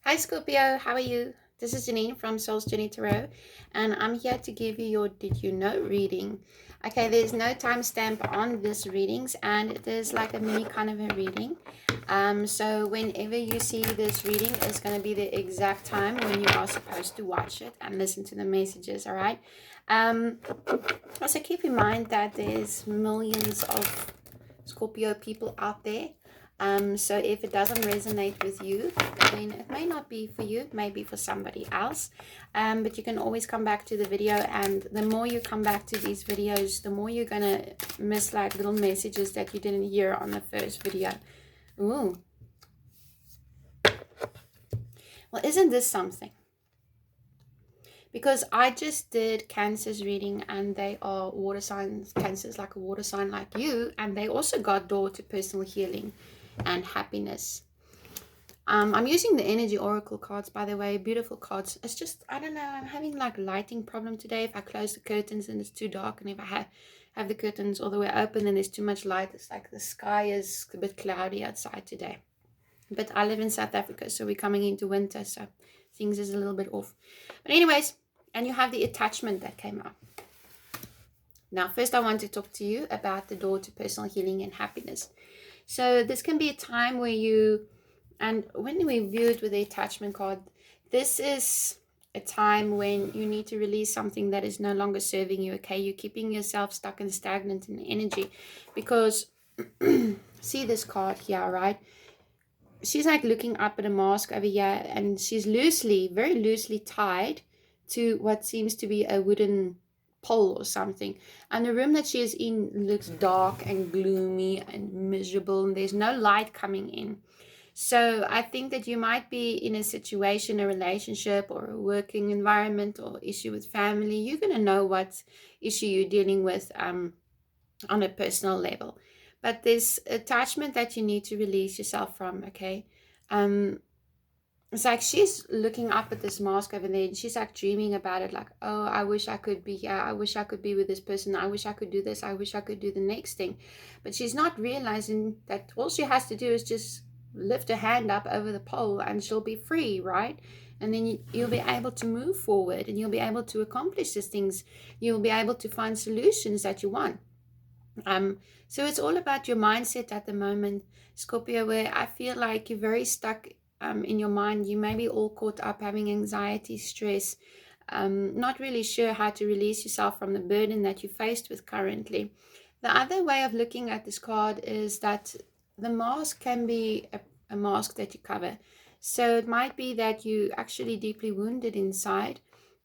Hi Scorpio, how are you? This is Janine from Soul's Journey Tarot, and I'm here to give you your Did You Know reading. Okay, there's no timestamp on this readings, and it is like a mini kind of a reading. So whenever you see this reading, it's going to be the exact time when you are supposed to watch it and listen to the messages. All right. Um, Also keep in mind that there's millions of Scorpio people out there. So if it doesn't resonate with you, then it may not be for you, it may be for somebody else. But you can always come back to the video, and the more you come back to these videos, the more you're gonna miss like little messages that you didn't hear on the first video. Ooh. Well, isn't this something? Because I just did Cancer's reading, and they are water signs. Cancer's like a water sign like you, and they also got door to personal healing and happiness. I'm using the energy oracle cards, by the way. Beautiful cards. It's just, I don't know, I'm having like lighting problem today. If I close the curtains and it's too dark, and if I have the curtains all the way open and there's too much light, it's like the sky is a bit cloudy outside today. But I live in South Africa, so we're coming into winter, so things is a little bit off. But anyways, and you have the attachment that came up. Now, first I want to talk to you about the door to personal healing and happiness. So this can be a time where you, and when we view it with the attachment card, this is a time when you need to release something that is no longer serving you, okay? You're keeping yourself stuck and stagnant in energy because, see this card here, right? She's like looking up at a mask over here, and she's very loosely tied to what seems to be a wooden pole or something. And the room that she is in looks dark and gloomy and miserable, and there's no light coming in. So I think that you might be in a situation, a relationship, or a working environment, or issue with family. You're going to know what issue you're dealing with on a personal level. But there's attachment that you need to release yourself from, okay? Um, it's like she's looking up at this mask over there, and she's like dreaming about it, like, oh, I wish I could be here. I wish I could be with this person. I wish I could do this. I wish I could do the next thing. But she's not realizing that all she has to do is just lift her hand up over the pole and she'll be free, right? And then you'll be able to move forward, and you'll be able to accomplish these things. You'll be able to find solutions that you want. So it's all about your mindset at the moment, Scorpio, where I feel like you're very stuck in your mind. You may be all caught up having anxiety, stress, not really sure how to release yourself from the burden that you're faced with currently. The other way of looking at this card is that the mask can be a mask that you cover. So it might be that you actually deeply wounded inside,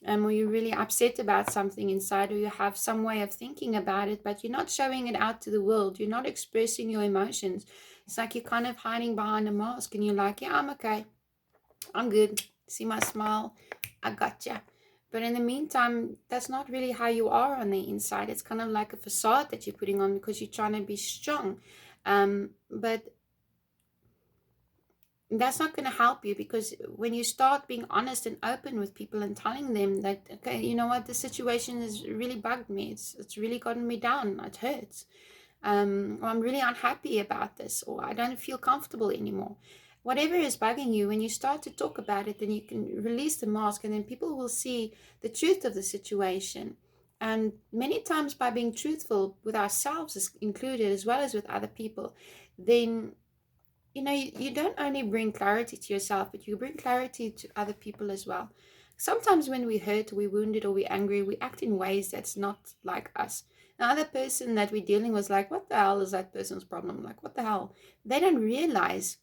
or you're really upset about something inside, or you have some way of thinking about it, but you're not showing it out to the world. You're not expressing your emotions. It's like you're kind of hiding behind a mask, and you're like, yeah, I'm okay. I'm good. See my smile? I gotcha. But in the meantime, that's not really how you are on the inside. It's kind of like a facade that you're putting on because you're trying to be strong. But that's not going to help you, because when you start being honest and open with people and telling them that, okay, you know what, the situation has really bugged me, it's really gotten me down, it hurts, or I'm really unhappy about this, or I don't feel comfortable anymore, whatever is bugging you, when you start to talk about it, then you can release the mask, and then people will see the truth of the situation. And many times, by being truthful with ourselves is included, as well as with other people, then you don't only bring clarity to yourself, but you bring clarity to other people as well. Sometimes when we hurt, we're wounded, or we're angry, we act in ways that's not like us. The other person that we're dealing with, like, what the hell is that person's problem? Like, what the hell? They don't realize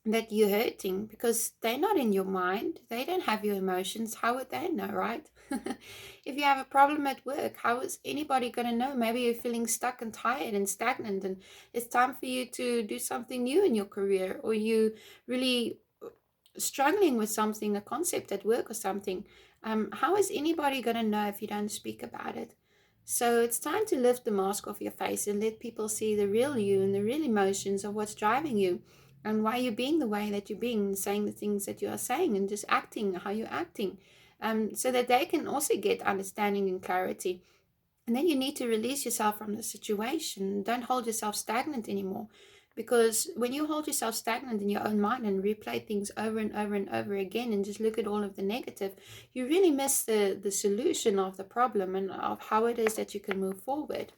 that you're hurting because they're not in your mind. They don't have your emotions. How would they know, right? If you have a problem at work, how is anybody going to know? Maybe you're feeling stuck and tired and stagnant, and it's time for you to do something new in your career, or you really struggling with something, a concept at work or something. How is anybody going to know if you don't speak about it? So it's time to lift the mask off your face and let people see the real you and the real emotions of what's driving you, and why you're being the way that you're being, saying the things that you are saying, and just acting how you're acting, so that they can also get understanding and clarity. And then you need to release yourself from the situation. Don't hold yourself stagnant anymore. Because when you hold yourself stagnant in your own mind and replay things over and over and over again and just look at all of the negative, you really miss the solution of the problem and of how it is that you can move forward.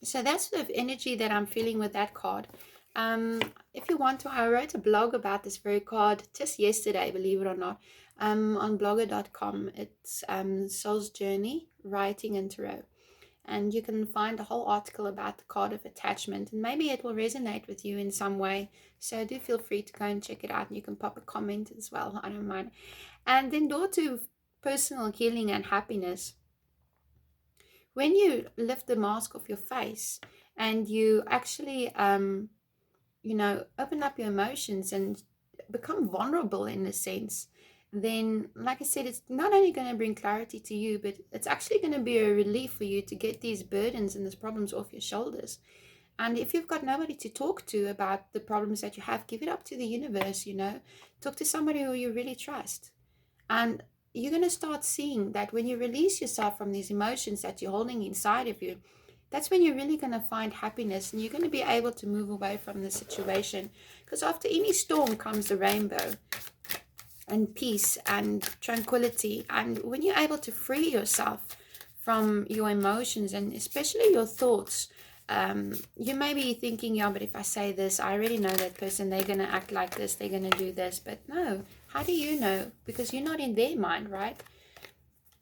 So that's sort of energy that I'm feeling with that card. If you want to, I wrote a blog about this very card just yesterday, believe it or not, on blogger.com. It's Soul's Journey, Writing and Tarot. And you can find a whole article about the card of attachment, and maybe it will resonate with you in some way. So do feel free to go and check it out, and you can pop a comment as well. I don't mind. And then door to personal healing and happiness. When you lift the mask off your face and you actually, open up your emotions and become vulnerable in a sense, then, like I said, it's not only going to bring clarity to you, but it's actually going to be a relief for you to get these burdens and these problems off your shoulders. And if you've got nobody to talk to about the problems that you have, give it up to the universe, Talk to somebody who you really trust. And you're going to start seeing that when you release yourself from these emotions that you're holding inside of you, that's when you're really going to find happiness, and you're going to be able to move away from the situation. Because after any storm comes the rainbow and peace and tranquility. And when you're able to free yourself from your emotions and especially your thoughts, you may be thinking, yeah, but if I say this, I already know that person, they're going to act like this, they're going to do this. But no, how do you know? Because you're not in their mind, right?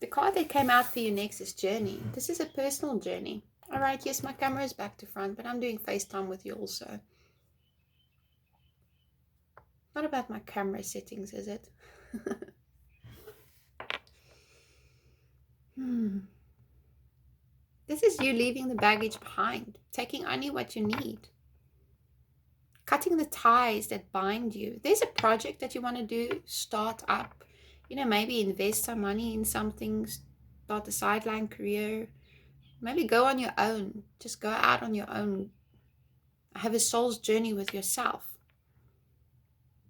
The card that came out for you next is Journey. This is a personal journey. All right, yes, my camera is back to front, but I'm doing FaceTime with you also. Not about my camera settings, is it? This is you leaving the baggage behind, taking only what you need, cutting the ties that bind you. There's a project that you want to do, start up, maybe invest some money in something, start a sideline career, maybe go on your own, just go out on your own, have a soul's journey with yourself.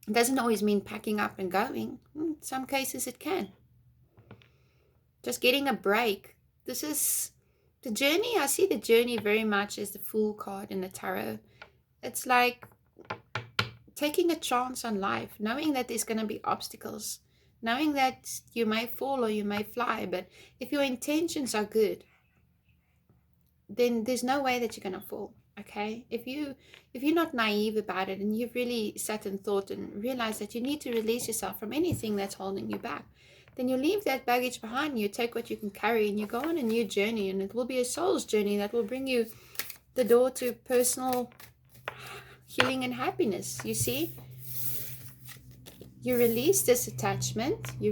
It doesn't always mean packing up and going. In some cases it can. Just getting a break. This is the journey. I see the journey very much as the Fool card in the tarot. It's like taking a chance on life, knowing that there's going to be obstacles, knowing that you may fall or you may fly, but if your intentions are good, then there's no way that you're going to fall. Okay, if you're not naive about it and you've really sat and thought and realized that you need to release yourself from anything that's holding you back, then you leave that baggage behind, you take what you can carry, and you go on a new journey, and it will be a soul's journey that will bring you the door to personal healing and happiness. You see, you release this attachment, you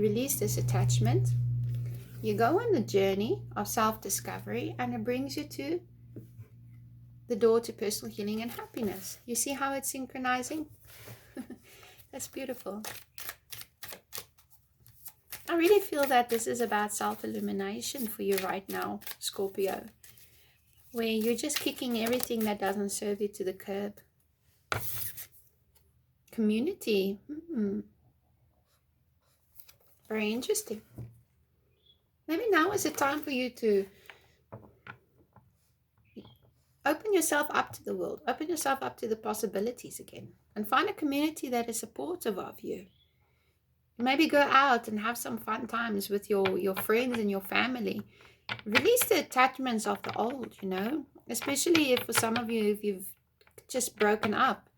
go on the journey of self-discovery, and it brings you to the door to personal healing and happiness. You see how it's synchronizing? That's beautiful. I really feel that this is about self-illumination for you right now, Scorpio, where you're just kicking everything that doesn't serve you to the curb. Community. Very interesting. Maybe now is the time for you to open yourself up to the world, open yourself up to the possibilities again, and find a community that is supportive of you. Maybe go out and have some fun times with your friends and your family. Release the attachments of the old, especially if for some of you, if you've just broken up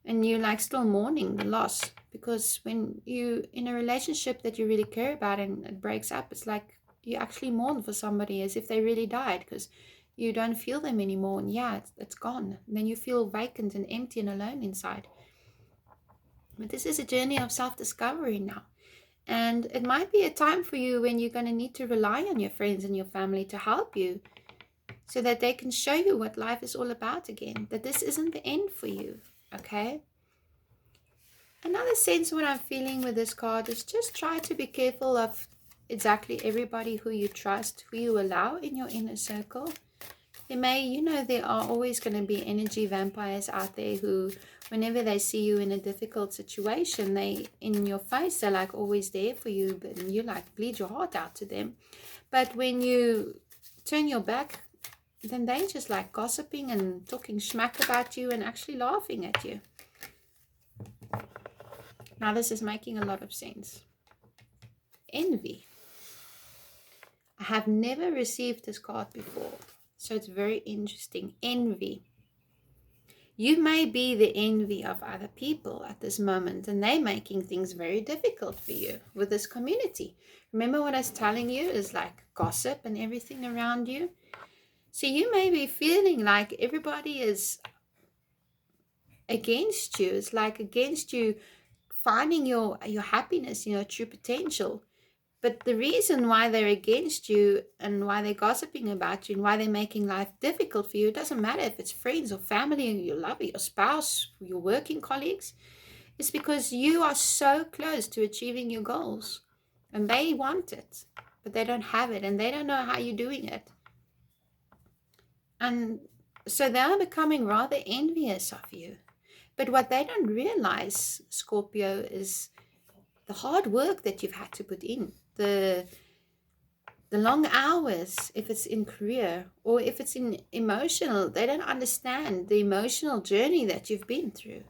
and you're like still mourning the loss, because when you in a relationship that you really care about and it breaks up, it's like you actually mourn for somebody as if they really died, because you don't feel them anymore, and it's gone. And then you feel vacant and empty and alone inside. But this is a journey of self-discovery now. And it might be a time for you when you're going to need to rely on your friends and your family to help you, so that they can show you what life is all about again, that this isn't the end for you, okay? Another sense what I'm feeling with this card is just try to be careful of exactly everybody who you trust, who you allow in your inner circle. There are always going to be energy vampires out there who, whenever they see you in a difficult situation, in your face, they're like always there for you, but you like bleed your heart out to them. But when you turn your back then they just like gossiping and talking smack about you and actually laughing at you. Now this is making a lot of sense. Envy. I have never received this card before, so it's very interesting. Envy. You may be the envy of other people at this moment, and they're making things very difficult for you with this community. Remember what I was telling you is like gossip and everything around you. So you may be feeling like everybody is against you. It's like against you finding your happiness, your true potential. But the reason why they're against you and why they're gossiping about you and why they're making life difficult for you, it doesn't matter if it's friends or family, your lover, your spouse, your working colleagues, it's because you are so close to achieving your goals and they want it, but they don't have it and they don't know how you're doing it. And so they're becoming rather envious of you. But what they don't realize, Scorpio, is the hard work that you've had to put in, the long hours, if it's in career or if it's in emotional. They don't understand the emotional journey that you've been through,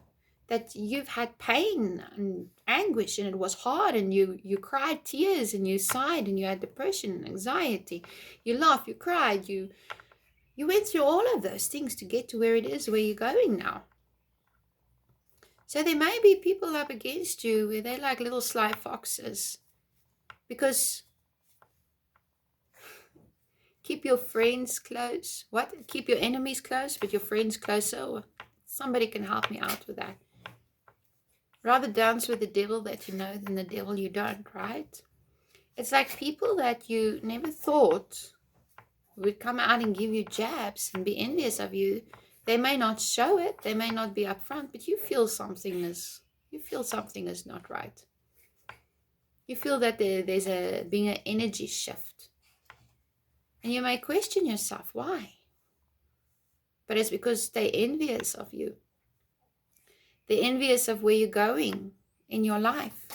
that you've had pain and anguish and it was hard and you cried tears and you sighed and you had depression and anxiety. You laughed, you cried, you went through all of those things to get to where it is where you're going now. So there may be people up against you where they're like little sly foxes, because keep your friends close. What? Keep your enemies close, but your friends closer? Somebody can help me out with that. Rather dance with the devil that you know than the devil you don't, right? It's like people that you never thought would come out and give you jabs and be envious of you. They may not show it, they may not be upfront, but you feel something is not right. You feel that there's being an energy shift. And you may question yourself, why? But it's because they're envious of you. They're envious of where you're going in your life.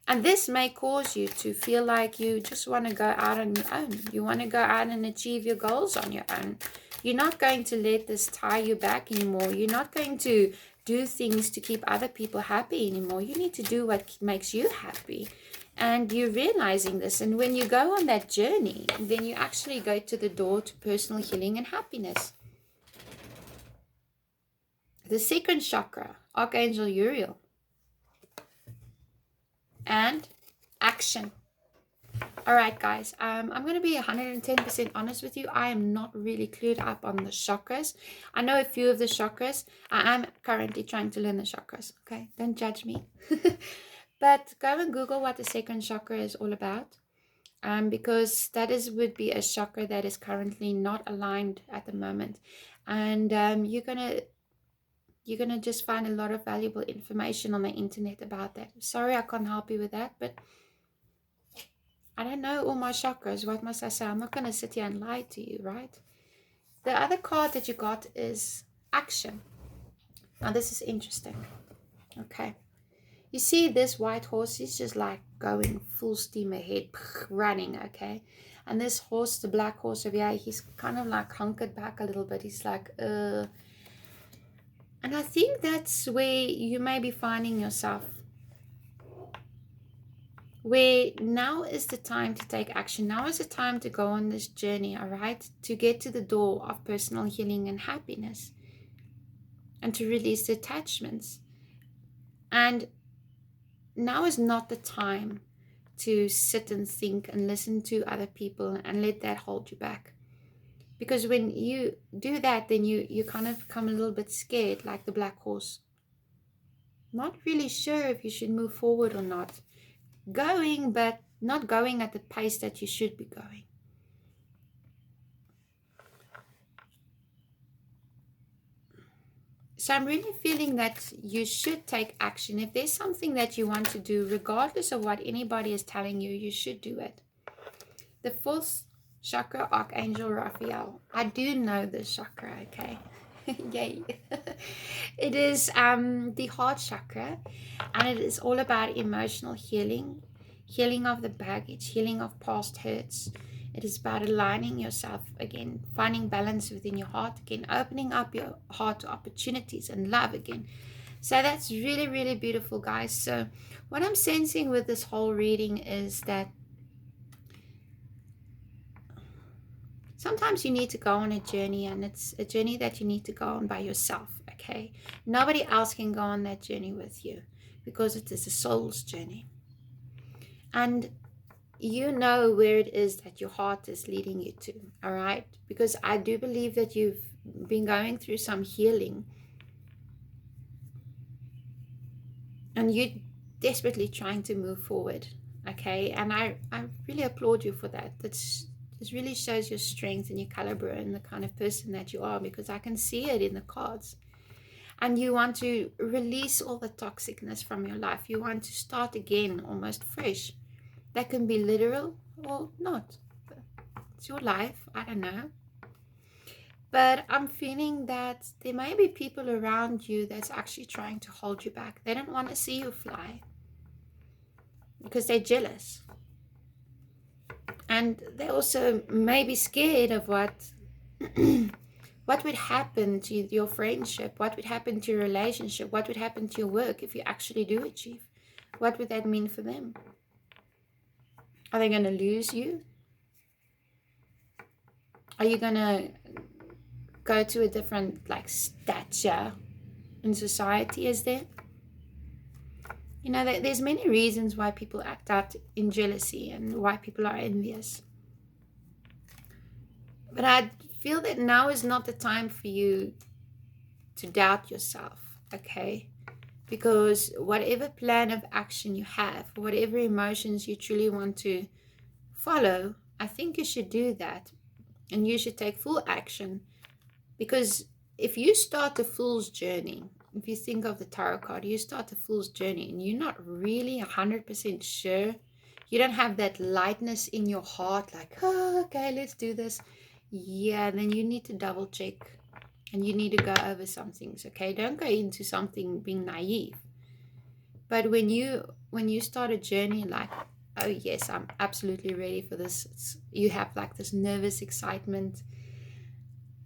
And this may cause you to feel like you just want to go out on your own. You want to go out and achieve your goals on your own. You're not going to let this tie you back anymore. You're not going to do things to keep other people happy anymore. You need to do what makes you happy. And you're realizing this. And when you go on that journey, then you actually go to the door to personal healing and happiness. The second chakra, Archangel Uriel. And action. All right, guys, I'm going to be 110% honest with you. I am not really clued up on the chakras. I know a few of the chakras. I am currently trying to learn the chakras. Okay, don't judge me. But go and Google what the second chakra is all about. Because that would be a chakra that is currently not aligned at the moment. And you're gonna just find a lot of valuable information on the internet about that. Sorry, I can't help you with that, but I don't know all my chakras. What must I say? I'm not going to sit here and lie to you, right? The other card that you got is action. Now, this is interesting. Okay. You see this white horse, he's just like going full steam ahead, running, okay? And this horse, the black horse over here, he's kind of like hunkered back a little bit. He's like, And I think that's where you may be finding yourself, where now is the time to take action. Now is the time to go on this journey, all right? To get to the door of personal healing and happiness and to release the attachments. And now is not the time to sit and think and listen to other people and let that hold you back. Because when you do that, then you kind of become a little bit scared, like the black horse. Not really sure if you should move forward or not. Going, but not going at the pace that you should be going. So I'm really feeling that you should take action. If there's something that you want to do, regardless of what anybody is telling you, you should do it. The fourth chakra, Archangel Raphael. I do know this chakra, okay? Yay. It is the heart chakra, and it is all about emotional healing, healing of the baggage, healing of past hurts, It is about aligning yourself again, finding balance within your heart again, opening up your heart to opportunities and love again. So that's really, really beautiful, guys. So what I'm sensing with this whole reading is that sometimes you need to go on a journey, and it's a journey that you need to go on by yourself, okay? Nobody else can go on that journey with you because it is a soul's journey. And you know where it is that your heart is leading you to, all right? Because I do believe that you've been going through some healing and you're desperately trying to move forward, okay? And I really applaud you for that. This really shows your strength and your caliber and the kind of person that you are, because I can see it in the cards. And you want to release all the toxicness from your life. You want to start again, almost fresh. That can be literal or not. It's your life. I don't know. But I'm feeling that there may be people around you that's actually trying to hold you back. They don't want to see you fly because they're jealous. And they also may be scared of what would happen to your friendship, what would happen to your relationship, what would happen to your work if you actually do achieve. What would that mean for them? Are they going to lose you? Are you going to go to a different stature in society as them? You know, there's many reasons why people act out in jealousy and why people are envious. But I feel that now is not the time for you to doubt yourself, okay? Because whatever plan of action you have, whatever emotions you truly want to follow, I think you should do that. And you should take full action. Because if you start a fool's journey, if you think of the tarot card, you start a fool's journey and you're not really 100% sure, you don't have that lightness in your heart, like, oh, okay, let's do this. Yeah, then you need to double check and you need to go over some things, okay? Don't go into something being naive. But when you start a journey like, oh yes, I'm absolutely ready for this, you have like this nervous excitement,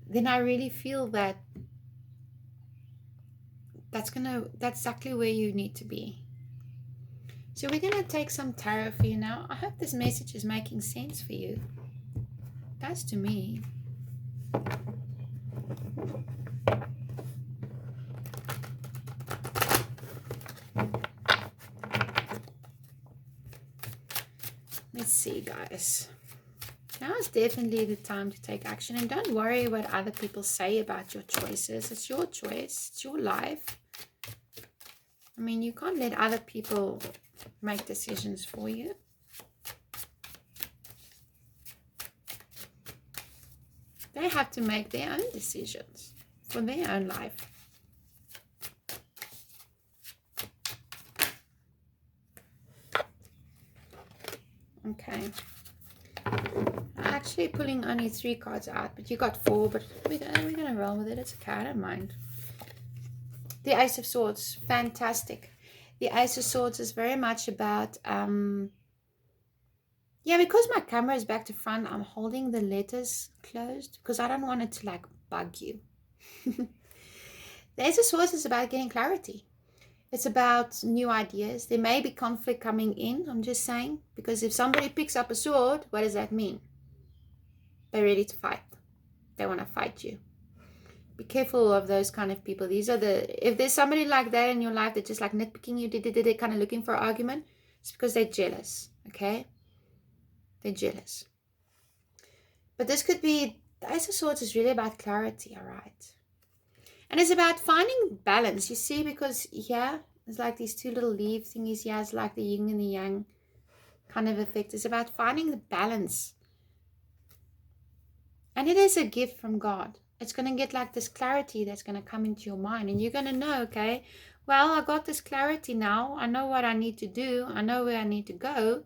then I really feel that that's exactly where you need to be. So we're gonna take some tarot for you now. I hope this message is making sense for you. It does to me. Let's see, guys. Now is definitely the time to take action, and don't worry what other people say about your choices. It's your choice. It's your life. I mean, you can't let other people make decisions for you. They have to make their own decisions for their own life. Okay. I'm actually pulling only 3 cards out, but you got 4, but we're gonna roll with it. It's okay, I don't mind. The Ace of Swords, fantastic. The Ace of Swords is very much about, yeah, because my camera is back to front, I'm holding the letters closed because I don't want it to bug you. The Ace of Swords is about getting clarity. It's about new ideas. There may be conflict coming in, I'm just saying, because if somebody picks up a sword, what does that mean? They're ready to fight. They want to fight you. Be careful of those kind of people. If there's somebody like that in your life that's just nitpicking you, they're kind of looking for an argument, it's because they're jealous, okay? They're jealous. But this could be, the Ace of Swords is really about clarity, all right? And it's about finding balance, you see, because here, it's like these 2 little leaf thingies here. It's like the yin and the yang kind of effect. It's about finding the balance. And it is a gift from God. It's going to get this clarity that's going to come into your mind. And you're going to know, okay, well, I got this clarity now. I know what I need to do. I know where I need to go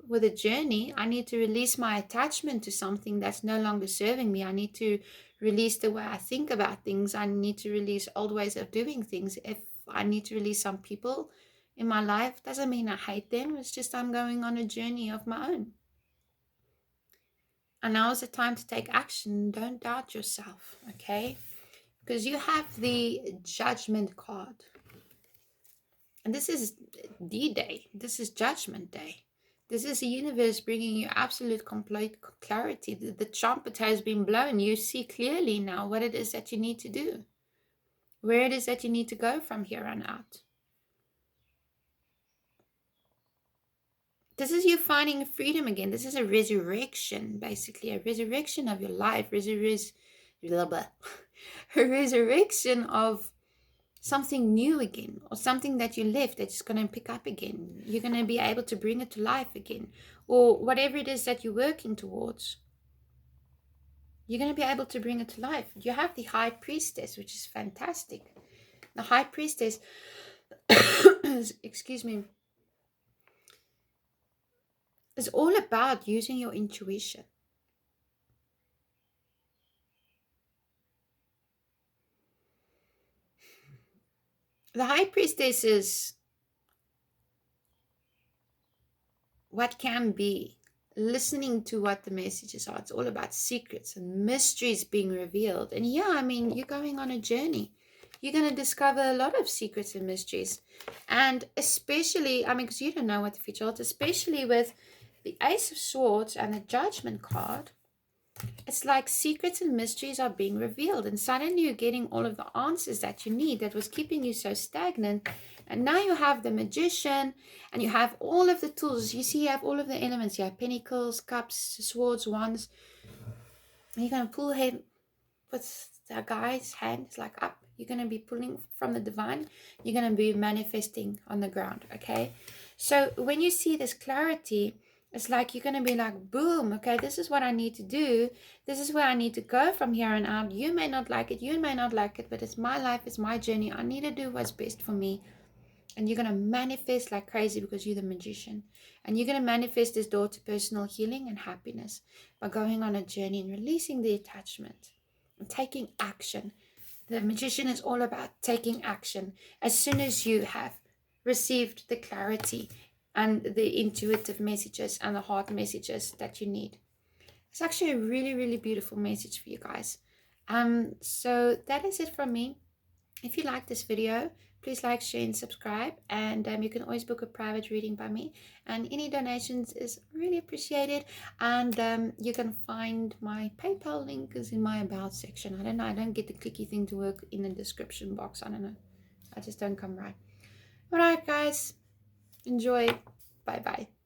with a journey. I need to release my attachment to something that's no longer serving me. I need to release the way I think about things. I need to release old ways of doing things. If I need to release some people in my life, doesn't mean I hate them. It's just I'm going on a journey of my own. And now is the time to take action. Don't doubt yourself, okay? Because you have the Judgment card. And this is D-Day. This is Judgment Day. This is the universe bringing you absolute complete clarity. The trumpet has been blown. You see clearly now what it is that you need to do, where it is that you need to go from here on out. This is you finding freedom again. This is a resurrection, basically, a resurrection of your life, a resurrection of something new again, or something that you left that's going to pick up again. You're going to be able to bring it to life again, or whatever it is that you're working towards. You're going to be able to bring it to life. You have the High Priestess, which is fantastic. The High Priestess, excuse me, is all about using your intuition. The High Priestess is what can be, listening to what the messages are. It's all about secrets and mysteries being revealed. And yeah, I mean, you're going on a journey. You're going to discover a lot of secrets and mysteries. And especially, I mean, because you don't know what the future holds, especially with the Ace of Swords and the Judgment card, it's like secrets and mysteries are being revealed. And suddenly you're getting all of the answers that you need that was keeping you so stagnant. And now you have the Magician, and you have all of the tools. You see, you have all of the elements. You have Pentacles, Cups, Swords, Wands. And you're going to pull him with the guy's hand like up. You're going to be pulling from the divine. You're going to be manifesting on the ground, okay? So when you see this clarity, it's like you're going to be like, boom, okay, this is what I need to do. This is where I need to go from here on out. You may not like it. You may not like it, but it's my life. It's my journey. I need to do what's best for me. And you're going to manifest like crazy because you're the Magician. And you're going to manifest this door to personal healing and happiness by going on a journey and releasing the attachment and taking action. The Magician is all about taking action. As soon as you have received the clarity and the intuitive messages and the heart messages that you need. It's actually a really, really beautiful message for you guys. So that is it from me. If you like this video, please like, share, and subscribe. And you can always book a private reading by me. And any donations is really appreciated. And you can find my PayPal link is in my About section. I don't know. I don't get the clicky thing to work in the description box. I don't know. I just don't come right. All right, guys. Enjoy. Bye-bye.